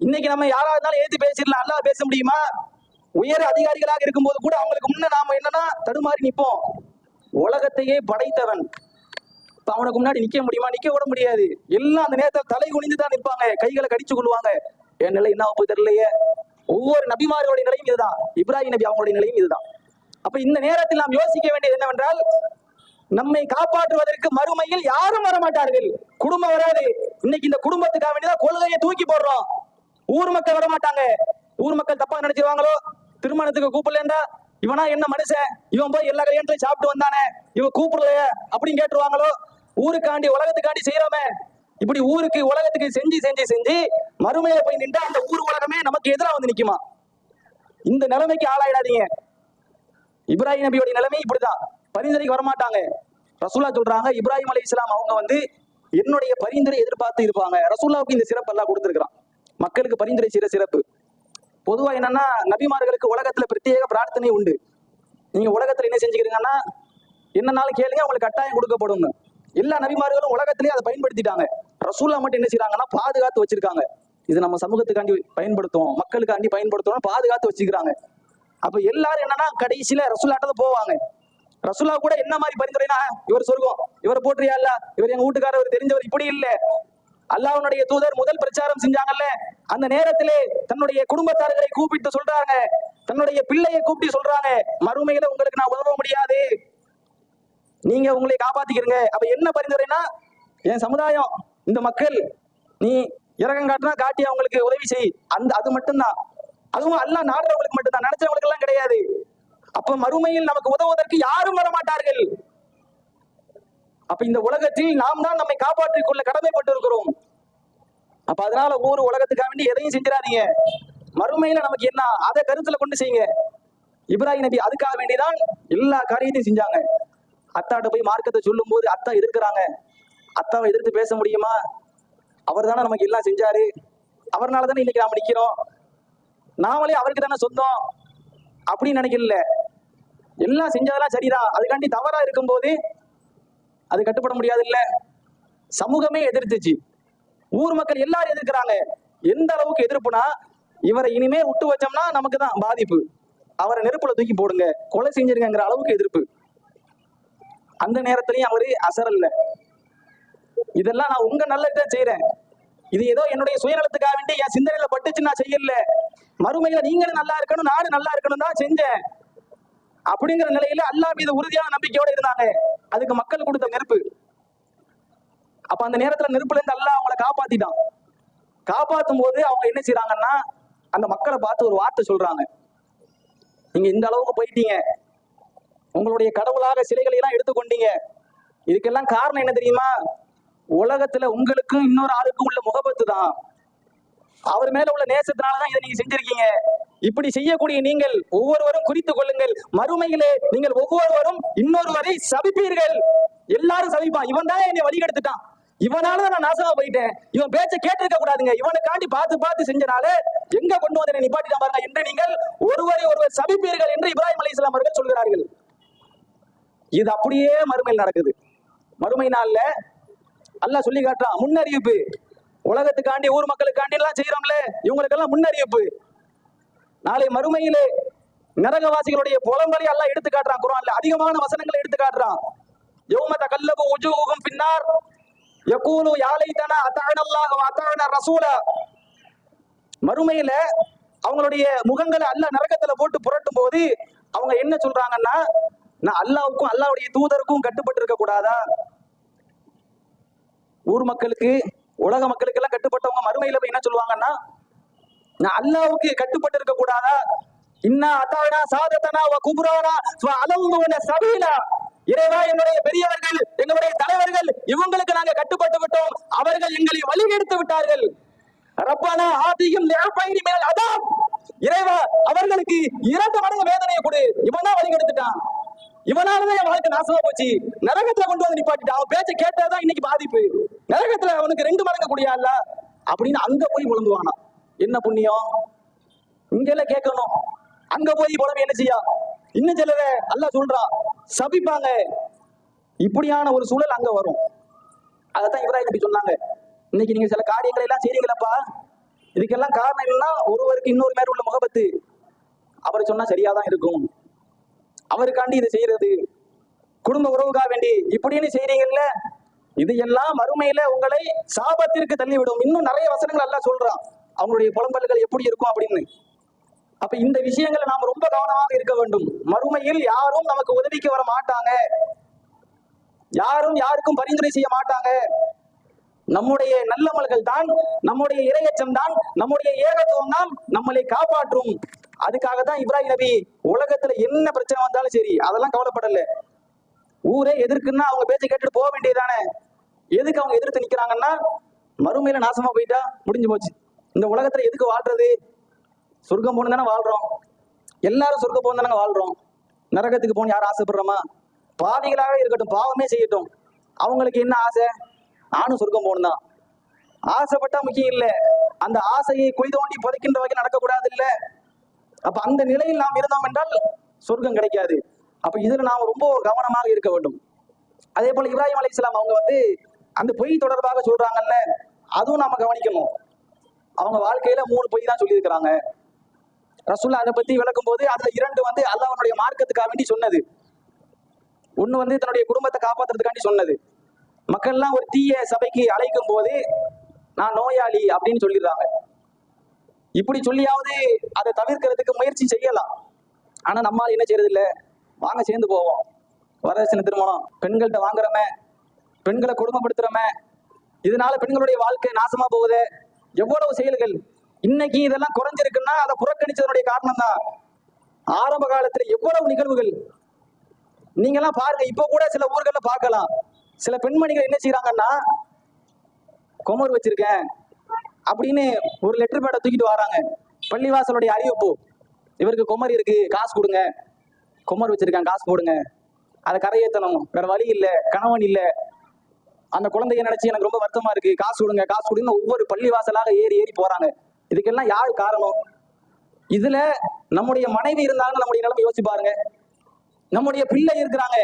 இன்னைக்கு நம்ம யாரா இருந்தாலும் ஏத்தி பேசிடலாம், அல்லாஹ் பேச முடியுமா? உயர் அதிகாரிகளாக இருக்கும்போது கூட அவங்களுக்கு முன்ன நாம என்னன்னா தடுமாறி நிற்போம். உலகத்தையே படைத்தவன், அவனுக்கு முன்னாடி நிக்க முடியுமா? நிக்க விட முடியாது. எல்லாம் அந்த நேரத்தில் தலை குனிந்து தான் நிற்பாங்க, கைகளை கடிச்சு கொள்வாங்க. என் நிலை என்ன போய் தெரியலையே. ஒவ்வொரு நபிமார்களுடைய நிலையும் இதுதான், இப்ராஹிம் நபி அவங்களுடைய நிலையும் இதுதான். அப்ப இந்த நேரத்தில் நாம் யோசிக்க வேண்டியது என்னவென்றால், நம்மை காப்பாற்றுவதற்கு மறுமையில் யாரும் வரமாட்டார்கள், குடும்பம் வராது. இன்னைக்கு இந்த குடும்பத்துக்காக வேண்டியதான் கொள்கையை தூக்கி போடுறோம். ஊர் மக்கள் வரமாட்டாங்க. ஊர் மக்கள் தப்பா நினைச்சிருவாங்களோ, திருமணத்துக்கு கூப்பிடலண்டா இவனா என்ன மனுஷன், இவன் போய் எல்லா கல்யாணத்தையும் சாப்பிட்டு வந்தானே, இவன் கூப்பிடலையே அப்படின்னு கேட்டுருவாங்களோ. ஊருக்காண்டி உலகத்துக்காண்டி செய்யறோமே, இப்படி ஊருக்கு உலகத்துக்கு செஞ்சு செஞ்சு செஞ்சு மறுமையில போய் நின்றா அந்த ஊர் உலகமே நமக்கு எதிராக வந்து நிக்குமா? இந்த நிலைமைக்கு ஆளாயிடாதீங்க. இப்ராஹிம் நபியோட நிலைமை இப்படிதான், பரிந்துரைக்கு வரமாட்டாங்க. ரசூலா சொல்றாங்க, இப்ராஹிம் அலைஹிஸ்ஸலாம் அவங்க வந்து என்னுடைய பரிந்துரை எதிர்பார்த்து இருப்பாங்க. ரசூலாவுக்கு இந்த சிறப்பு எல்லாம் கொடுத்திருக்கிறான், மக்களுக்கு பரிந்துரை செய்யற சிறப்பு. பொதுவா என்னன்னா, நபிமார்களுக்கு உலகத்துல பிரத்யேக பிரார்த்தனை உண்டு. நீங்க உலகத்துல என்ன செஞ்சுக்கிறீங்கன்னா, என்னன்னாலும் கேளுங்க, உங்களுக்கு கட்டாயம் கொடுக்கப்படும். எல்லா நபிமார்களும் உலகத்திலேயே அதை பயன்படுத்திட்டாங்க. ரசூல்லா மட்டும் என்ன செய்யறாங்கன்னா பாதுகாத்து வச்சிருக்காங்க. இது நம்ம சமூகத்துக்காண்டி பயன்படுத்துவோம், மக்களுக்காண்டி பயன்படுத்துவோம், பாதுகாத்து வச்சுக்கிறாங்க. அப்ப எல்லாரும் என்னன்னா கடைசியில ரசூலாட்ட போவாங்க. ரசூலா கூட என்ன மாதிரி பரிந்துரைனா, இவர் சொர்க்கம், இவரை போற்றியா இல்ல, இவர் எங்க வீட்டுக்காரர் தெரிஞ்சவர், இப்படி இல்ல. அல்லாஹ்வுடைய தூதர் முதல் பிரச்சாரம் செஞ்சாங்கல்ல, அந்த நேரத்திலே தன்னுடைய குடும்பத்தார்களை கூப்பிட்டு சொல்றாங்க, தன்னுடைய பிள்ளையை கூப்பிட்டு சொல்றாங்க, மறுமையில உங்களுக்கு நான் உதவ முடியாது, நீங்க உங்களை காப்பாத்திக்கிறீங்க. அப்ப என்ன பரிந்துரைனா, என் சமுதாயம், இந்த மக்கள், நீ இறக்கம் காட்டினா காட்டி அவங்களுக்கு உதவி செய், அந்த அது மட்டும்தான். அதுவும் அல்லாஹ் நாடுறவங்களுக்கு மட்டும்தான், நினைச்சவங்களுக்கு எல்லாம் கிடையாது. அப்ப மறுமையில் நமக்கு உதவுவதற்கு யாரும் வர மாட்டார்கள். அப்ப இந்த உலகத்தில் நாம் தான் நம்மை காப்பாற்றிக் கொள்ள கடமைப்பட்டு இருக்கிறோம். அப்ப அதனால ஊர் உலகத்துக்காக வேண்டி எதையும் செஞ்சிடாதீங்க. மறுமையில நமக்கு என்ன, அதை கருத்துல கொண்டு செய்யுங்க. இப்ராஹிம் நபி அதுக்காக வேண்டிதான் எல்லா காரியத்தையும் செஞ்சாங்க. அத்தாட்ட போய் மார்க்கத்தை சொல்லும் போது அத்தா எதிர்க்கிறாங்க. அத்தாவை எதிர்த்து பேச முடியுமா? அவர் தானே நமக்கு எல்லாம் செஞ்சாரு, அவர்னால தானே இன்னைக்கு நாம நிக்கிறோம், நாமளே அவருக்கு தானே சொந்தம் அப்படின்னு நினைக்கல. எல்லாம் செஞ்சதெல்லாம் சரிதான், அதுக்காண்டி தவறா இருக்கும் போது அது கட்டுப்பட முடியாது இல்ல. சமூகமே எதிர்த்துச்சு, ஊர் மக்கள் எல்லாரும் எதிர்க்கிறாங்க. எந்த அளவுக்கு எதிர்ப்புனா, இவரை இனிமே விட்டு வச்சோம்னா நமக்கு தான் பாதிப்பு, அவரை நெருப்புல தூக்கி போடுங்க, கொலை செஞ்சிருங்கிற அளவுக்கு எதிர்ப்பு. அந்த நேரத்திலையும் அவரு அசரல்ல. இதெல்லாம் நான் உங்க நல்லதுதான் செய்யறேன், இது ஏதோ என்னுடைய சுயநலத்துக்காக வேண்டி என் சிந்தனையில பட்டுச்சு நான் செய்யல, மறுமையில நீங்களும் நல்லா இருக்கணும் நானும் நல்லா இருக்கணும் தான் செஞ்சேன் அப்படிங்கிற நிலையில அல்லாஹ் மீது உறுதியான நம்பிக்கையோட இருந்தாங்க. அதுக்கு மக்கள் கொடுத்த நெருப்பு. அப்ப அந்த நேரத்துல நெருப்புல இருந்து அல்லாஹ் அவங்களை காப்பாத்திட்டான். காப்பாத்தும் போது அவங்க என்ன செய்யறாங்கன்னா, அந்த மக்களை பார்த்து ஒரு வார்த்தை சொல்றாங்க, நீங்க இந்த அளவுக்கு போயிட்டீங்க, உங்களுடைய கடவுளாக சிலைகளை எல்லாம் எடுத்துக்கொண்டீங்க, இதுக்கெல்லாம் காரணம் என்ன தெரியுமா? உலகத்துல உங்களுக்கும் இன்னொரு ஆளுக்கும் உள்ள முகபத்து தான், அவர் மேல உள்ள நேசத்தினாலதான் இதை நீங்க செஞ்சிருக்கீங்க. இப்படி செய்யக்கூடிய நீங்கள் ஒவ்வொருவரும் குறித்துக் கொள்ளுங்கள், மறுமையிலே நீங்கள் ஒவ்வொருவரும் இன்னொருவரை சபிப்பீர்கள். எல்லாரும் சபிப்பான், இவன் தான் என்னை வழிகெடுத்துட்டான், இவனாலதான் நான் நாசமா போயிட்டேன், இவன் பேச்ச கேட்டிருக்க கூடாதுங்க, இவனை காண்டி பார்த்து பார்த்து செஞ்சனால எங்க கொண்டு வந்து நிப்பாட்டிட்டான் பாருங்க என்று நீங்கள் ஒருவரை ஒருவர் சபிப்பீர்கள் என்று இப்ராஹிம் அலைஹிஸ்ஸலாம் அவர்கள் சொல்கிறார்கள். இது அப்படியே மறுமையில் நடக்குது. மறுமை நாள்ல அல்லாஹ் சொல்லி காட்டுறான், முன்னறிவிப்பு. உலகத்துக்காண்டி ஊர் மக்களுக்காண்டி எல்லாம் செய்யறோம்ல, இவங்களுக்கெல்லாம் முன்னறிவிப்பு. நாளை மறுமையிலே நரகவாசிகளுடைய புலம்பலை அல்லாஹ் எடுத்து காட்டுறான். குர்ஆன்ல அதிகமான வசனங்களை எடுத்து காட்டுறான். யௌம தகல்லபு உஜூஹும் பின்னார் யகூலு யா லைதனா அத்தஅனா அல்லாஹ் வ அத்தஅனா ரசூலா. மறுமையில அவங்களுடைய முகங்களை அல்லாஹ் நரகத்துல போட்டு புரட்டும் போது அவங்க என்ன சொல்றாங்கன்னா, நான் அல்லாஹ்வுக்கும் அல்லாஹ்வுடைய தூதருக்கும் கட்டுப்பட்டு இருக்க கூடாதா? ஊர் மக்களுக்கு உலக மக்களுக்கு எல்லாம் கட்டுப்பட்டவங்க மறுமையில போய் என்ன சொல்லுவாங்கன்னா, நான் அல்லாஹ்வுக்கு கட்டுப்பட்டு இருக்க கூடாதா? இன்னா அதானா சாதத்தனா வ குப்ரானா வ அலவுன சபீலா. இறைவா, என்னுடைய பெரியவர்கள், எங்களுடைய தலைவர்கள், இவங்களுக்கு நாங்க கட்டுப்பட்டு விட்டோம், அவர்கள் எங்களை வழிகெடுத்து விட்டார்கள். ரப்பனா ஆதியும் லிஅபைனி மினல் அதாப். இறைவா, அவர்களுக்கு 2 மடங்கு வேதனையை கொடு, இவனா வழிகெடுத்துட்டான், இவனாலதான் என் வாழ்க்கை நாசமா போச்சு, நரகத்துல கொண்டு வந்து நிப்பாட்டிட்டான், அவன் பேச்ச கேட்டாதான் இன்னைக்கு பாதிப்பு, நரகத்துல அவனுக்கு 2 மடங்கு குடியால அப்படின்னு அங்க போய் புலம்புவானா. என்ன புண்ணியம் இங்க எல்லாம் கேட்கணும், அங்க போய் புலம்பி என்ன செய்யா? இன்னும் சிலர அல்லாஹ் சொல்றான் சபிப்பாங்க. இப்படியான ஒரு சூழல் அங்க வரும். அதைத்தான் இப்ராஹிம் நபி சொன்னாங்க, இன்னைக்கு நீங்க சில காரியங்களை எல்லாம் செய்றீங்களப்பா, இதுக்கெல்லாம் காரணம் என்னன்னா, ஒருவருக்கு இன்னொரு மேல உள்ள முகபத்து. அவர் சொன்னா சரியாதான் இருக்கும், அவருக்காண்டி இதை செய்யறது, குடும்ப உறவுக்காக வேண்டி இப்படின்னு செய்றீங்கல்ல, இது எல்லாம் மறுமையில உங்களை சாபத்திற்கு தள்ளிவிடும். இன்னும் நிறைய வசனங்கள் எல்லாம் சொல்றான் அவங்களுடைய புலம்பல்கள் எப்படி இருக்கும் அப்படின்னு. அப்ப இந்த விஷயங்களை நாம் ரொம்ப கவனமாக இருக்க வேண்டும். மறுமையில் யாரும் நமக்கு உதவிக்கு வர மாட்டாங்க, யாரும் யாருக்கும் பரிந்துரை செய்ய மாட்டாங்க. நம்முடைய நல்லமல்கள் தான், நம்முடைய இரையச்சம் தான், நம்முடைய ஏகத்துவம் தான் நம்மளை காப்பாற்றும். அதுக்காக தான் இப்ராஹிம் நபி உலகத்துல என்ன பிரச்சனை வந்தாலும் சரி அதெல்லாம் கவலைப்படல. ஊரே எதிர்க்குன்னா அவங்க பேச்சை கேட்டுட்டு போக வேண்டியதானே. எதுக்கு அவங்க எதிர்த்து நிக்கிறாங்கன்னா, மறுமையில நாசமா போயிட்டா முடிஞ்சு போச்சு. இந்த உலகத்துல எதுக்கு வாழ்றது? சொர்க்கம் போகணும் தானே வாழ்றோம், எல்லாரும் சொர்க்கம் போகணும் தானே வாழ்றோம். நரகத்துக்கு போகணும் யாரும் ஆசைப்படுறோமா? பாவிகளாகவே இருக்கட்டும், பாவமே செய்யட்டும், அவங்களுக்கு என்ன ஆசை? நானும் சொர்க்கம் போகணும் தான். ஆசைப்பட்டா முக்கியம் இல்லை, அந்த ஆசையை குழி தோண்டி புதைக்கின்ற வகையில் நடக்கக்கூடாது இல்ல. அப்ப அந்த நிலையில் நாம் இருந்தோம் என்றால் சொர்க்கம் கிடைக்காது. அப்ப இதுல நாம் ரொம்ப கவனமாக இருக்க வேண்டும். அதே போல இப்ராஹிம் அலைஹிஸ்ஸலாம் அவங்க அந்த பொய் தொடர்பாக சொல்றாங்கல்ல, அதுவும் நாம கவனிக்கணும். அவங்க வாழ்க்கையில 3 பொய் தான் சொல்லியிருக்கிறாங்க. ரசூலுல்லாஹ் அதை பத்தி விளக்கும் போது அதுல 2 அல்லாஹ்வுடைய மார்க்கத்துக்காக வேண்டி சொன்னது, ஒண்ணு தன்னுடைய குடும்பத்தை காப்பாத்துறதுக்காண்டி சொன்னது. மக்கள்லாம் ஒரு தீய சபைக்கு அழைக்கும் போது நான் நோயாளி அப்படின்னு சொல்லிடுறாங்க. இப்படி சொல்லியாவது அதை தவிர்க்கிறதுக்கு முயற்சி செய்யலாம். ஆனா நம்மால் என்ன செய்யறது இல்ல, வாங்க சேர்ந்து போவோம், வரதட்சணை திருமணம், பெண்கள்கிட்ட வாங்குறமே, பெண்களை கொடுமைப்படுத்துறமே, இதனால பெண்களுடைய வாழ்க்கை நாசமா போகுது, எவ்வளவு செயல்கள். இன்னைக்கு இதெல்லாம் குறைஞ்சிருக்குன்னா அதை புறக்கணிச்சதனுடைய காரணம் தான். ஆரம்ப காலத்துல எவ்வளவு நிகழ்வுகள் நீங்க எல்லாம் பாருங்க. இப்ப கூட சில ஊர்கள்ல பார்க்கலாம், சில பெண்மணிகள் என்ன செய்யறாங்கன்னா, குமர் வச்சிருக்கேன் அப்படின்னு ஒரு லெட்டர் பேட்டை தூக்கிட்டு வராங்க. பள்ளிவாசலுடைய அறிவிப்பு, இவருக்கு குமர் இருக்கு, காசு கொடுங்க, குமர் வச்சிருக்கேன், காசு போடுங்க, அதை கரையேற்றணும், வேற வழி இல்லை, கணவன் இல்லை, அந்த குழந்தைய நினைச்சு எனக்கு ரொம்ப வருத்தமா இருக்கு, காசு கொடுங்க, காசு கொடுங்க, ஒவ்வொரு பள்ளிவாசலாக ஏறி ஏறி போறாங்க. இதுக்கெல்லாம் யாரு காரணம்? இதுல நம்முடைய மனைவி இருந்தாங்கன்னு நம்முடைய நிலைமை யோசிச்சு பாருங்க. நம்முடைய பிள்ளை இருக்கிறாங்க,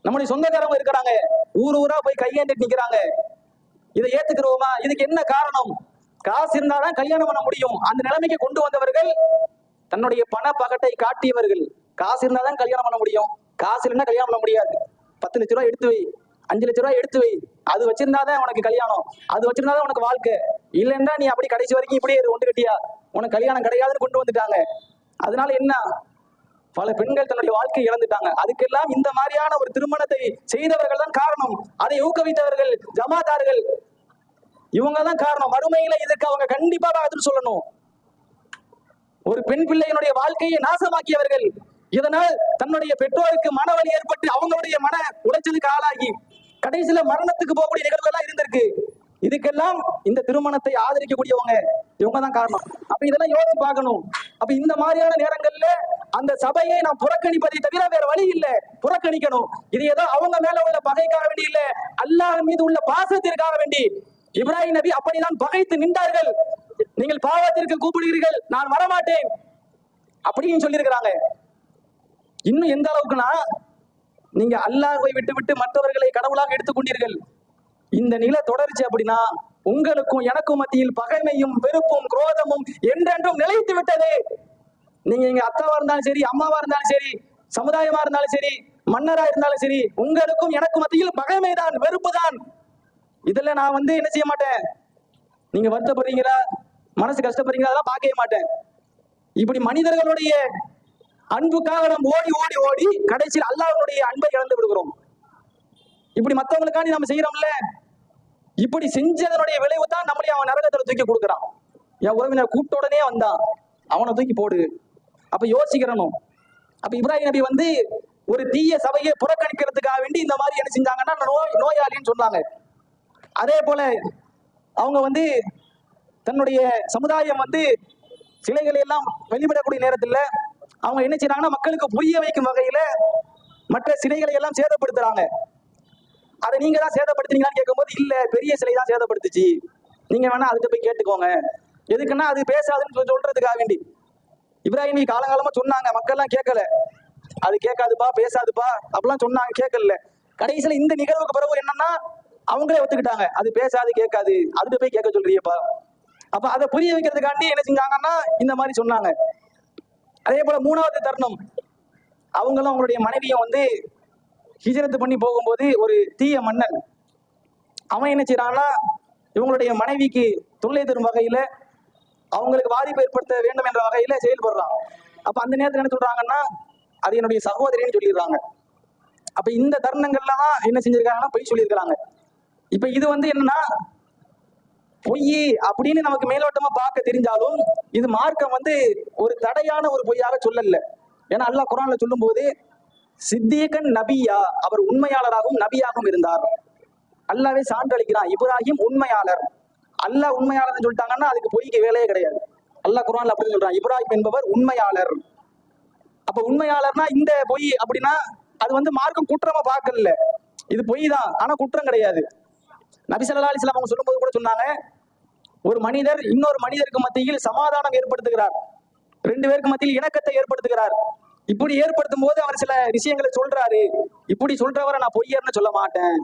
நம்முடைய சொந்தக்காரங்க இருக்கிறாங்க, ஊர் ஊரா போய் கையேந்திட்டு நிக்கிறாங்க. இதை ஏத்துக்கிறோமா? இதுக்கு என்ன காரணம்? காசு இருந்தாதான் கல்யாணம் பண்ண முடியும். அந்த நிலைமைக்கு கொண்டு வந்தவர்கள் தன்னுடைய பண பகட்டை காட்டியவர்கள். காசு இருந்தாதான் கல்யாணம் பண்ண முடியும், காசு இல்லைன்னா கல்யாணம் பண்ண முடியாது. 10 லட்ச ரூபாய் எடுத்து வை, 5 லட்ச ரூபாய் எடுத்து வை, அது வச்சிருந்தாதான் உனக்கு கல்யாணம், அது வச்சிருந்தாதான் உனக்கு வாழ்க்கை, இல்லைன்னா நீ அப்படி கடைசி வரைக்கும் இப்படியே ஒன்று கட்டியா, உனக்கு கல்யாணம் கிடையாதுன்னு கொண்டு வந்துட்டாங்க. அதனால என்ன, பல பெண்கள் தன்னுடைய வாழ்க்கையை இழந்துட்டாங்க. அதுக்கெல்லாம் இந்த மாதிரியான ஒரு திருமணத்தை செய்தவர்கள் தான் காரணம். அதை ஊக்குவித்தவர்கள் ஜமாத்தார்கள், இவங்க தான் காரணம். மறுமையில இதுக்கு அவங்க கண்டிப்பாக பதில் சொல்லணும். ஒரு பெண் பிள்ளையினுடைய வாழ்க்கையை நாசமாக்கியவர்கள், இதனால் தன்னுடைய பெற்றோருக்கு மனவலி ஏற்பட்டு அவங்களுடைய மன உளைச்சலுக்கு ஆளாகி கடைசியில மரணத்துக்கு போகக்கூடிய நிகழ்வுகள்லாம் இருந்திருக்கு. இதுக்கெல்லாம் இந்த திருமணத்தை ஆதரிக்கக்கூடியவங்க இவங்க தான் காரணம். அப்ப இதெல்லாம் யோசிச்சு பார்க்கணும். அப்ப இந்த மாதிரியான நேரங்கள்ல அந்த சபையை நாம் புறக்கணிப்பதை தவிர வேற வழி இல்லை, புறக்கணிக்கணும். இது ஏதோ அவங்க மேல உள்ள பகைக்காக வேண்டி இல்ல, அல்லாஹ் மீது உள்ள பாசத்திற்காக வேண்டி. இப்ராஹிம் நபி அப்படிதான் பகைத்து நின்றார்கள். நீங்கள் பாவத்திற்கு கூப்பிடுகிறீர்கள், நான் வரமாட்டேன் அப்படின்னு சொல்லியிருக்கிறாங்க. இன்னும் எந்த அளவுக்குன்னா, நீங்க அல்லாஹ்வை விட்டு விட்டு மற்றவர்களை கடவுளாக எடுத்துக்கொண்டீர்கள். இந்த நிலை தொடர்ச்சி அப்படின்னா உங்களுக்கும் எனக்கும் மத்தியில் பகைமையும் வெறுப்பும் குரோதமும் என்றென்றும் நிலைத்து விட்டது. நீங்க எங்க அத்தாவா இருந்தாலும் சரி, அம்மாவா இருந்தாலும் சரி, சமுதாயமா இருந்தாலும் சரி, மன்னரா இருந்தாலும் சரி, உங்களுக்கும் எனக்கும் மத்தியில் பகைமை தான், வெறுப்பு தான். இதுல நான் என்ன செய்ய மாட்டேன், நீங்க வருத்தப்படுறீங்களா, மனசு கஷ்டப்படுறீங்களா, அதெல்லாம் பார்க்கவே மாட்டேன். இப்படி மனிதர்களுடைய அன்புக்காக நம்ம ஓடி ஓடி ஓடி கடைசியில் அல்லாஹ்வுடைய அன்பை இழந்து விடுகிறோம். இப்படி மற்றவங்களுக்காண்டி நம்ம செய்யறோம்ல, இப்படி செஞ்சதனுடைய விளைவு தான் நம்மளே அவன் நரகத்துல தூக்கி கொடுக்குறான். என் உறவினர் கூப்பிட்ட உடனே வந்தான், அவனை தூக்கி போடு. அப்ப யோசிக்கிறணும். அப்ப இப்ராஹிம் நபி ஒரு தீய சபையை புறக்கணிக்கிறதுக்காக வேண்டி இந்த மாதிரி என்ன செஞ்சாங்கன்னா நோயாளின்னு சொன்னாங்க. அதே போல அவங்க தன்னுடைய சமுதாயம் சிலைகளை எல்லாம் வெளிவிடக்கூடிய நேரத்துல அவங்க என்ன செய்யறாங்கன்னா, மக்களுக்கு புரிய வைக்கும் வகையில மற்ற சிலைகளை எல்லாம் சேதப்படுத்துறாங்க. அதை நீங்க தான் சேதப்படுத்துறீங்களான்னு கேட்கும்போது, இல்ல பெரிய சிலை தான் சேதப்படுத்துச்சு, நீங்க வேணா அதுக்கு போய் கேட்டுக்கோங்க. எதுக்குன்னா அது பேசாதுன்னு சொல்றதுக்காக வேண்டி. இப்ராஹிம் நபி காலங்காலமா சொன்னாங்க, மக்கள்லாம் கேட்கல. அது கேட்காதுப்பா, பேசாதுப்பா அப்படிலாம் சொன்னாங்க, கேட்கல. கடைசியில இந்த நிகழ்வுக்கு பிறகு என்னன்னா அவங்களே ஒத்துக்கிட்டாங்க, அது பேசாது கேட்காது, அதுக்கு போய் கேட்க சொல்றியப்பா, அப்ப அதை புரிய வைக்கிறதுக்காண்டி என்ன செஞ்சாங்கன்னா இந்த மாதிரி சொன்னாங்க. அதே போல மூணாவது தருணம், அவங்களும் அவங்களுடைய மனைவியும் வந்து ஹிஜ்ரத் பண்ணி போகும்போது ஒரு தீய மன்னன் அவன் என்ன செய்யறான்னா இவங்களுடைய மனைவிக்கு தொல்லை தரும் வகையில அவங்களுக்கு பாதிப்பு ஏற்படுத்த வேண்டும் என்ற வகையில செயல்படுறான். அப்ப அந்த நேரத்தில் என்ன சொல்றாங்கன்னா அது என்னுடைய சகோதரின்னு சொல்லிடுறாங்க. அப்ப இந்த தருணங்கள்ல தான் என்ன செஞ்சிருக்காங்கன்னா பொய் சொல்லியிருக்கிறாங்க. இப்ப இது வந்து என்னன்னா பொய் அப்படின்னு நமக்கு மேலோட்டமா பார்க்க தெரிஞ்சாலும் இது மார்க்கம் வந்து ஒரு தடையான ஒரு பொய்யாக சொல்லல. ஏன்னா அல்லாஹ் குர்ஆன்ல சொல்லும் போது சித்தீகன் நபியா, அவர் உண்மையாளராகவும் நபியாகவும் இருந்தார். அல்லாவே சான்றளிக்கிறான், இப்ராஹிம் உண்மையாளர். அல்லாஹ் உண்மையாளர்னு சொல்லிட்டாங்கன்னா அதுக்கு பொய்க்கு வேலையே கிடையாது. அல்லாஹ் குர்ஆன்ல அப்படி சொல்றான், இப்ராஹிம் என்பவர் உண்மையாளர். அப்ப உண்மையாளர்னா இந்த பொய் அப்படின்னா அது வந்து மார்க்கம் குற்றமா பார்க்கல, இது பொய் தான், ஆனா குற்றம் கிடையாது. நபி ஸல்லல்லாஹு அலைஹி வஸல்லம் அவங்க சொல்லும்போது கூட சொன்னாங்க, ஒரு மனிதர் இன்னொரு மனிதருக்கு மத்தியில் சமாதானம் ஏற்படுத்துகிறார், ரெண்டு பேருக்கு மத்தியில் இணக்கத்தை ஏற்படுத்துகிறார். இப்படி ஏற்படுத்தும் போது அவர் சில விஷயங்களை சொல்றாரு, இப்படி சொல்றவரை நான் பொய்யர்னு சொல்ல மாட்டேன்,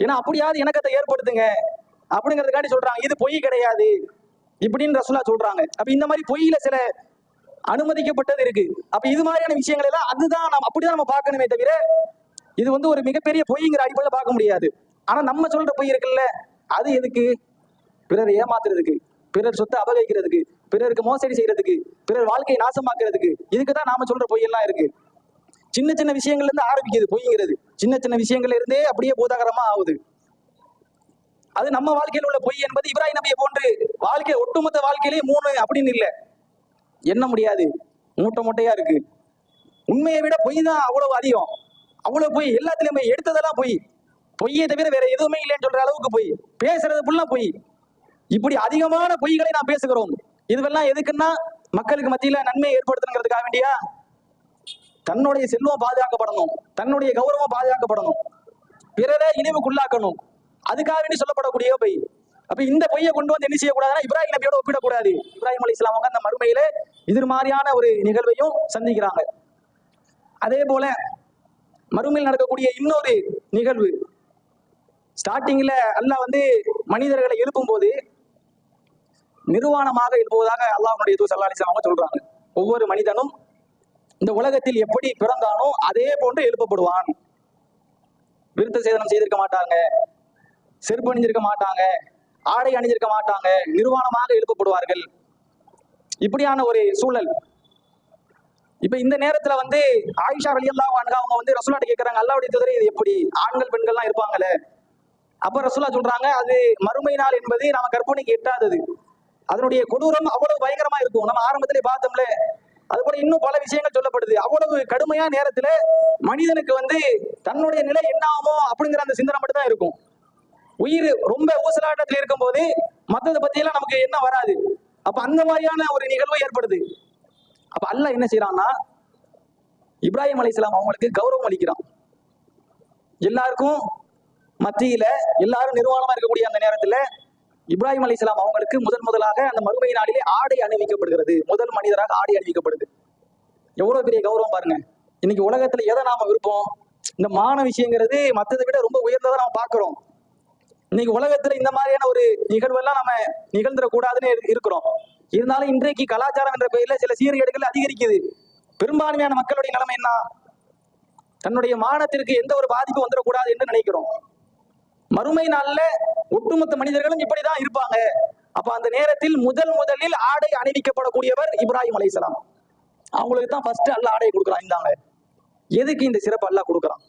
ஏன்னா அப்படியாவது இணக்கத்தை ஏற்படுத்துங்க அப்படிங்கிறதுக்காண்டி சொல்றாங்க, இது பொய் கிடையாது இப்படின்னு ரசூலுல்லாஹ் சொல்றாங்க. அப்ப இந்த மாதிரி பொய்யில சில அனுமதிக்கப்பட்டது இருக்கு. அப்ப இது மாதிரியான விஷயங்கள் எல்லாம் அதுதான் நம்ம அப்படிதான் நம்ம பார்க்கணுமே தவிர இது வந்து ஒரு மிகப்பெரிய பொய்ங்கிற அடிப்படையில் பார்க்க முடியாது. ஆனா நம்ம சொல்ற பொய் இருக்குல்ல, அது எதுக்கு? பிறர் ஏமாத்துறதுக்கு, பிறர் சொத்தை அபகரிக்கிறதுக்கு, பிறருக்கு மோசடி செய்யறதுக்கு, பிறர் வாழ்க்கையை நாசமாக்குறதுக்கு, இதுக்குதான் நாம சொல்ற பொய் எல்லாம் இருக்கு. சின்ன சின்ன விஷயங்கள்ல இருந்து ஆரம்பிக்குது பொய்ங்கிறது, சின்ன சின்ன விஷயங்கள்ல இருந்தே அப்படியே பூதாகரமா ஆகுது. அது நம்ம வாழ்க்கையில் உள்ள பொய் என்பது இப்ராஹிம் நபியை போன்று வாழ்க்கை ஒட்டுமொத்த வாழ்க்கையிலேயே 3 அப்படின்னு இல்லை, எண்ண முடியாது, மூட்டை மூட்டையா இருக்கு. உண்மையை விட பொய் தான் அவ்வளவு அதிகம், அவ்வளவு பொய், எல்லாத்துலயுமே எடுத்ததெல்லாம் பொய், பொய்யை தவிர வேற எதுவுமே இல்லைன்னு சொல்ற அளவுக்கு பொய், பேசுறது ஃபுல்லா பொய். இப்படி அதிகமான பொய்களை நாம் பேசுகிறோம். இதுவெல்லாம் எதுக்குன்னா மக்களுக்கு மத்தியில நன்மையை ஏற்படுத்தணுங்கிறதுக்காக வேண்டியா? தன்னுடைய செல்வம் பாதுகாக்கப்படணும், தன்னுடைய கௌரவம் பாதுகாக்கப்படணும், பிறரை இழிவுக்குள்ளாக்கணும், அதுக்காக வேண்டி சொல்லப்படக்கூடிய பொய். அப்ப இந்த பொய்யை கொண்டு வந்து என்ன செய்யக்கூடாதுன்னா இப்ராஹிம் நபியோட ஒப்பிடக்கூடாது. இப்ராஹிம் அலைஹிஸ்ஸலாம் அவங்க அந்த மறுமையில இது மாதிரியான ஒரு நிகழ்வையும் சந்திக்கிறாங்க. அதே போல மறுமையில் நடக்கக்கூடிய இன்னொரு நிகழ்வு, ஸ்டார்டிங்ல அல்லாஹ் வந்து மனிதர்களை எழுப்பும் போது நிர்வாணமாக எழுப்புவதாக அல்லாஹ்வுடைய தூதர் ஸல்லல்லாஹு அலைஹி வஸல்லம் அவங்க சொல்றாங்க. ஒவ்வொரு மனிதனும் இந்த உலகத்தில் எப்படி பிறந்தானோ அதே போன்று எழுப்பப்படுவான். விருத்த சேதனம் செய்திருக்க மாட்டாங்க, செருப்பு அணிஞ்சிருக்க மாட்டாங்க, ஆடை அணிஞ்சிருக்க மாட்டாங்க, நிர்வாணமாக எழுப்பப்படுவார்கள். இப்படியான ஒரு சூழல். இப்ப இந்த நேரத்துல வந்து ஆயிஷா ரலியல்லாஹு அன்ஹா அவங்க வந்து ரசூலுல்லாஹ்ட்ட கேக்குறாங்க, அல்லாஹ்வுடைய தூதரே இது எப்படி, ஆண்கள் பெண்கள்லாம் இருப்பாங்களே? அப்ப ரசூலுல்லாஹ் சொல்றாங்க, அது மறுமை நாள் என்பது நம்ம கற்பனைக்கு எட்டாதது, அதனுடைய கொடூரம் அவ்வளவு பயங்கரமா இருக்கும். நம்ம ஆரம்பத்திலே பார்த்தோம்ல, அது கூட இன்னும் பல விஷயங்கள் சொல்லப்படுது. அவ்வளவு கடுமையான நேரத்துல மனிதனுக்கு வந்து தன்னுடைய நிலை என்ன ஆகுமோ அப்படிங்கிற அந்த சிந்தனை மட்டும் தான் இருக்கும். உயிர் ரொம்ப ஊசலாட்டத்தில் இருக்கும் போது மற்றதை பத்தி எல்லாம் நமக்கு என்ன வராது. அப்ப அந்த மாதிரியான ஒரு நிகழ்வு ஏற்படுது. அப்ப அல்லாஹ் என்ன செய்யறான்னா இப்ராஹிம் அலைஹிஸ்ஸலாம் அவங்களுக்கு கௌரவம் அளிக்கிறான். எல்லாருக்கும் மத்தியில எல்லாரும் நிர்வாணமா இருக்கக்கூடிய அந்த நேரத்துல இப்ராஹிம் அலைஹிஸ்ஸலாம் அவங்களுக்கு முதலாக அந்த மறுமை நாளிலே ஆடை அணிவிக்கப்படுகிறது. முதல் மனிதராக ஆடை அணிவிக்கப்படுது. எவ்வளவு பெரிய கௌரவம் பாருங்க. இன்னைக்கு உலகத்துல எதை நாம விருப்பம், இந்த மான விஷயங்கிறது மற்றதை விட ரொம்ப உயர்ந்ததை நம்ம பார்க்கிறோம். இன்னைக்கு உலகத்துல இந்த மாதிரியான ஒரு நிகழ்வெல்லாம் நம்ம நிகழ்ந்துடக்கூடாதுன்னு இருக்கிறோம். இருந்தாலும் இன்றைக்கு கலாச்சாரம் என்ற பெயர்ல சில சீர்கேடுகள் அதிகரிக்குது. பெரும்பான்மையான மக்களுடைய நிலைமை என்ன? தன்னுடைய மானத்திற்கு எந்த ஒரு பாதிப்பும் வந்துடக்கூடாது என்று நினைக்கிறோம். மறுமை நாள்ல ஒட்டுமொத்த மனிதர்களும் இப்படிதான் இருப்பாங்க. அப்ப அந்த நேரத்தில் முதலில் ஆடை அணிவிக்கப்படக்கூடியவர் இப்ராஹிம் அலைஹிஸ்ஸலாம். அவங்களுக்கு தான் ஃபர்ஸ்ட் அல்லாஹ் ஆடை கொடுக்குறான். இந்தாங்க. எதுக்கு இந்த சிறப்பு அல்லாஹ் கொடுக்குறான்?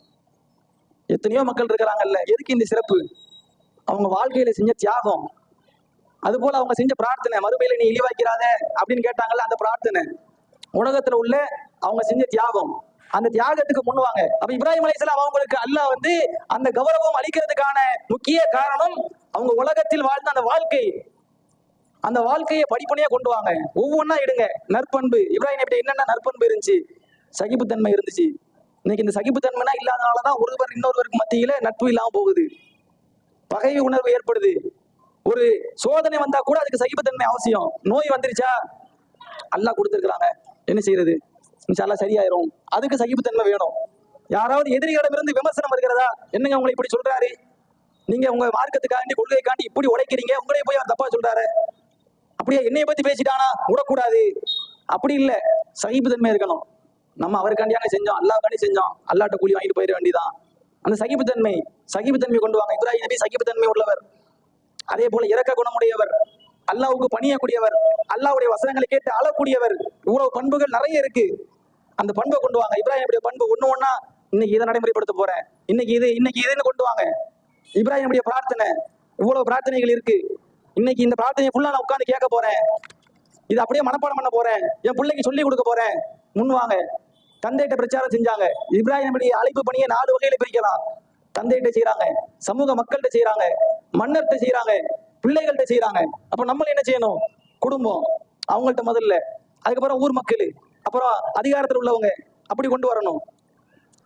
எத்தனையோ மக்கள் இருக்கிறாங்கல்ல, எதுக்கு இந்த சிறப்பு? அவங்க வாழ்க்கையில செஞ்ச தியாகம், அது போல அவங்க செஞ்ச பிரார்த்தனை, மறுமையில நீ இழிவாக்கிறாத அப்படின்னு கேட்டாங்கல்ல, அந்த பிரார்த்தனை, உலகத்துல உள்ள அவங்க செஞ்ச தியாகம், அந்த தியாகத்துக்கு முன்னுவாங்க. அப்ப இப்ராஹிம் அலைஹிஸ்ஸலாம் அவங்களுக்கு அல்லாஹ் வந்து அந்த கௌரவம் அளிக்கிறதுக்கான முக்கிய காரணம் அவங்க உலகத்தில் வாழ்ந்த அந்த வாழ்க்கை, அந்த வாழ்க்கையை படிப்பனையா கொண்டு வாங்க. ஒவ்வொன்றா எடுங்க. நற்பண்பு, இப்ராஹிம் நபிட்ட என்னென்ன நற்பண்பு இருந்துச்சு? சகிப்புத்தன்மை இருந்துச்சு. இன்னைக்கு இந்த சகிப்புத்தன்மைனா இல்லாதனாலதான் ஒருவர் இன்னொருவருக்கு மத்தியில நட்பு இல்லாம போகுது, பகை உணர்வு ஏற்படுது. ஒரு சோதனை வந்தா கூட அதுக்கு சகிப்புத்தன்மை அவசியம். நோய் வந்துருச்சா, அல்லாஹ் கொடுத்துருக்காங்க, என்ன செய்யறது, இன்ஷாஅல்லாஹ் சரியாயிரும், அதுக்கு சகிப்புத்தன்மை வேணும். யாராவது எதிரிகளிடம் இருந்து விமர்சனம் வருகிறதா, என்னங்க உங்களை இப்படி சொல்றாரு, நீங்க உங்க மார்க்கத்துக்காண்டி கொள்கைக்காண்டி இப்படி உடைக்கிறீங்க, உங்களே போய் அவர் தப்பா சொல்றாரு, அப்படியே என்னைய பத்தி பேசிட்டானா விடக்கூடாது, அப்படி இல்ல. சகிப்புத்தன்மை இருக்கணும். நம்ம அவருக்காண்டியாக செஞ்சோம், அல்லாஹ்காண்டி செஞ்சோம், அல்லாஹ்ட்ட கூலி வாங்கிட்டு போயிட வேண்டியதான். அந்த சகிப்புத்தன்மை கொண்டு வாங்க. இப்ராஹிம் நபி சகிப்புத்தன்மை உள்ளவர். அதே போல இரக்க குணமுடையவர், அல்லாஹ்வுக்கு பணியக்கூடியவர், அல்லாஹ்வுடைய வசனங்களை கேட்டு அழக்கூடியவர். இவ்வளவு பண்புகள் நிறைய இருக்கு. அந்த பண்பை கொண்டு வாங்க. இப்ராஹிமுடைய பண்பு ஒண்ணு ஒண்ணா இன்னைக்கு இதை நடைமுறைப்படுத்த போறேன், இன்னைக்கு இதுன்னு கொண்டு வாங்க. இப்ராஹிமுடைய பிரார்த்தனை, இவ்வளவு பிரார்த்தனைகள் இருக்கு. இன்னைக்கு இந்த பிரார்த்தனையை ஃபுல்லா நான் உட்கார்ந்து கேட்க போறேன், இது அப்படியே மனப்பாடம் பண்ண போறேன், என் பிள்ளைக்கு சொல்லி கொடுக்க போறேன். முன்வாங்க. தந்தையிட்ட பிரச்சாரம் செஞ்சாங்க. இப்ராஹிம் நபி அழைப்பு பணியை 4 வகையில பிரிக்கலாம். தந்தையிட்ட செய்யறாங்க, சமூக மக்கள்கிட்ட செய்யறாங்க, மன்னர்கிட்ட செய்யறாங்க, பிள்ளைகள்கிட்ட செய்யறாங்க. அப்ப நம்மள என்ன செய்யணும்? குடும்பம் அவங்கள்ட்ட முதல்ல, அதுக்கப்புறம் ஊர் மக்கள், அப்புறம் அதிகாரத்தில் உள்ளவங்க, அப்படி கொண்டு வரணும்.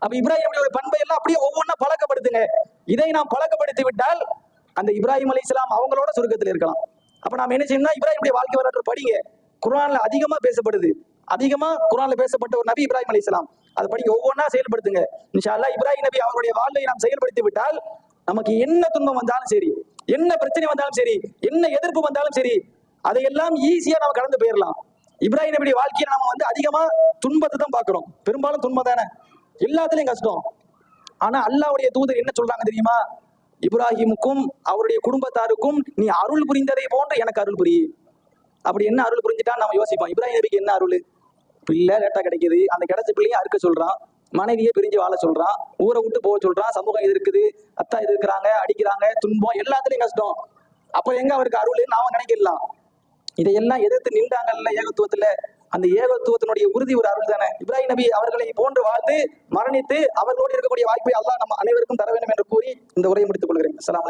அப்ப இப்ராஹிமுடைய பண்பை எல்லாம் அப்படியே ஒவ்வொன்றா பழக்கப்படுத்துங்க. இதை நாம் பழக்கப்படுத்தி விட்டால் அந்த இப்ராஹிம் அலைஹிஸ்ஸலாம் அவங்களோட சொர்க்கத்தில் இருக்கலாம். அப்ப நாம என்ன செய்யணும்னா, இப்ராஹிமுடைய வாழ்க்கை வரலாற்று படிங்க. குர்ஆன்ல அதிகமா பேசப்படுது, அதிகமா குர்ஆன்ல பேசப்பட்ட ஒரு நபி இப்ராஹிம் அலைஹிஸ்ஸலாம். அதை படிக்க ஒவ்வொன்றா செயல்படுத்துங்க. இன்ஷா அல்லாஹ் இப்ராஹிம் நபி அவருடைய வாழ்வை நாம் செயல்படுத்தி விட்டால் நமக்கு என்ன துன்பம் வந்தாலும் சரி, என்ன பிரச்சனை வந்தாலும் சரி, என்ன எதிர்ப்பு வந்தாலும் சரி, அதையெல்லாம் ஈஸியா நம்ம கடந்து போயிடலாம். இப்ராஹிம் நபியுடைய வாழ்க்கையை நாம அதிகமா துன்பத்தை தான் பார்க்கிறோம். பெரும்பாலும் துன்பம் தானே, எல்லாத்துலயும் கஷ்டம். ஆனா அல்லாஹ்வுடைய தூதர் என்ன சொல்றாங்க தெரியுமா? இப்ராஹிமுக்கும் அவருடைய குடும்பத்தாருக்கும் நீ அருள் புரிந்ததை போன்று எனக்கு அருள் புரி. அப்படி என்ன அருள் புரிஞ்சுட்டா நம்ம யோசிப்போம், இப்ராஹிம் நபிக்கு என்ன அருள்? பிள்ளை லேட்டா கிடைக்குது, அந்த கிடைச்ச பிள்ளையும் அறுக்க சொல்றான், மனைவியை பிரிஞ்சு வாழ சொல்றான், ஊரை விட்டு போக சொல்றான், சமூகம் இது இருக்குது, அத்தா இது இருக்கிறாங்க, அடிக்கிறாங்க, துன்பம், எல்லாத்துலயும் கஷ்டம். அப்ப எங்க அவருக்கு அருள் நாம நினைக்கலாம். இதையெல்லாம் எதிர்த்து நின்றாங்கல்ல ஏகத்துவத்துல, அந்த ஏகத்துவத்தினுடைய உறுதி ஒரு அருள் தானே. இப்ராஹிம் நபி அவர்களை போன்று வாழ்ந்து மரணித்து அவர்களோடு இருக்கக்கூடிய வாய்ப்பை அல்லாஹ் நம்ம அனைவருக்கும் தர வேண்டும் என்று கூறி இந்த உரையை முடித்துக் கொள்கிறேன். அஸ்ஸலாமு அலைக்கும்.